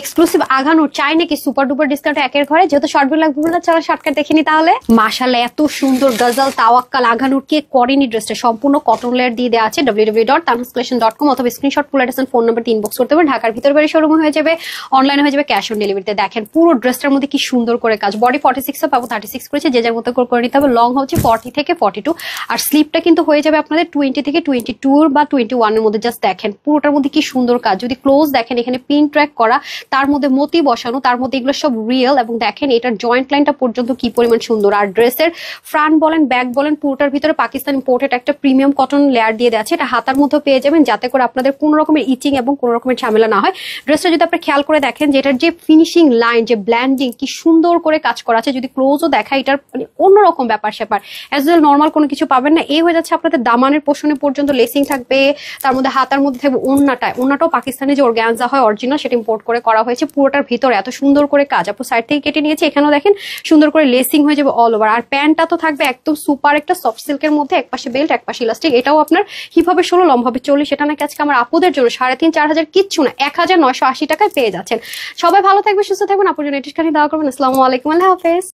Exclusive আগানোর চাই নাকি সুপার ডুপার ডিসকাউন্ট একের ঘরে, যেহেতু শর্ট ভিডিও লাগবে বলে চলো শর্টকাট দেখিনি। তাহলে মাশাআল্লাহ এত সুন্দর গজল তাওয়াক্কাল আগানোর কে করেনি ড্রেসটা সম্পূর্ণ কটন লেয়ার দিয়ে দেওয়া আছে www.tanuscollection.com অথবা স্ক্রিনশট পুলে দিয়েছেন ফোন নাম্বার ইনবক্স করতে পারেন। ঢাকার ভিতর বাইরে শোরুম হয়ে যাবে, অনলাইনে হয়ে যাবে ক্যাশ অন ডেলিভারিতে। দেখেন পুরো ড্রেসটার মধ্যে কি সুন্দর করে কাজ, বডি 46 পাবো 36 করেছে, যে যার মতো করে নিতে হবে। লং হচ্ছে 40 থেকে 42 আর স্লিপটা কিন্তু হয়ে যাবে আপনাদের 20 থেকে 22 বা 21 এর মধ্যে। জাস্ট দেখেন পুরোটার মধ্যে কি সুন্দর কাজ, যদি ক্লোজ দেখেন এখানে পিন ট্র্যাক করা, তার মধ্যে মতি বসানো, তার মধ্যে এগুলো সব রিয়েল। এবং দেখেন এটার জয়েন্ট লাইনটা পর্যন্ত কি পরিমাণ সুন্দর। আর ড্রেসের ফ্রন্ট বলেন ব্যাক বলেন পুরোটার ভিতরে পাকিস্তান ইম্পোর্টেড একটা প্রিমিয়াম কটন লেয়ার দিয়ে দেওয়া আছে। এটা হাতার মধ্যে পেয়ে যাবেন, যাতে করে আপনাদের কোনো রকমের ইচিং এবং কোনো রকমের ঝামেলা না হয়। ড্রেসটা যদি আপনি খেয়াল করে দেখেন যে এটার যে ফিনিশিং লাইন, যে ব্ল্যান্ডিং কি সুন্দর করে কাজ করা আছে, যদি ক্লোজও দেখা এটার মানে অন্যরকম ব্যাপার স্যাপার। অ্যাজ ওয়েল নর্মাল কোনো কিছু পাবেন না। এই হয়ে যাচ্ছে আপনাদের দামানের পোষণে পর্যন্ত লেসিং থাকবে, তার মধ্যে হাতার মধ্যে থাকবে ওন্নাটাও পাকিস্তানে যে অর্গানজা হয় অরিজিনাল, সেটা ইম্পোর্ট করে করা হয়েছে। পুরোটার ভিতরে এত সুন্দর করে কাজ, আপু সাইড থেকে কেটে নিয়েছে, এখানেও দেখেন সুন্দর করে লেসিং হয়ে যাবে অল ওভার। আর প্যান্টটা তো থাকবে একদম সুপার একটা সফট সিল্কের মধ্যে, এক পাশে বেল্ট এক পাশে ইলাস্টিক। এটাও আপনার হিপ হবে 16 লম্ব হবে 40। সেটা নাকি আজকে আমার আপুদের জন্য 3,500-4,000 কিচ্ছু না 1,980 টাকায় পেয়ে যাচ্ছেন। সবাই ভালো থাকবে, সুস্থ থাকবেন। আপুর জন্য এটিস কাহিনী দেওয়া করবেন। আসসালামু আলাইকুম, আল্লাহ হাফেজ।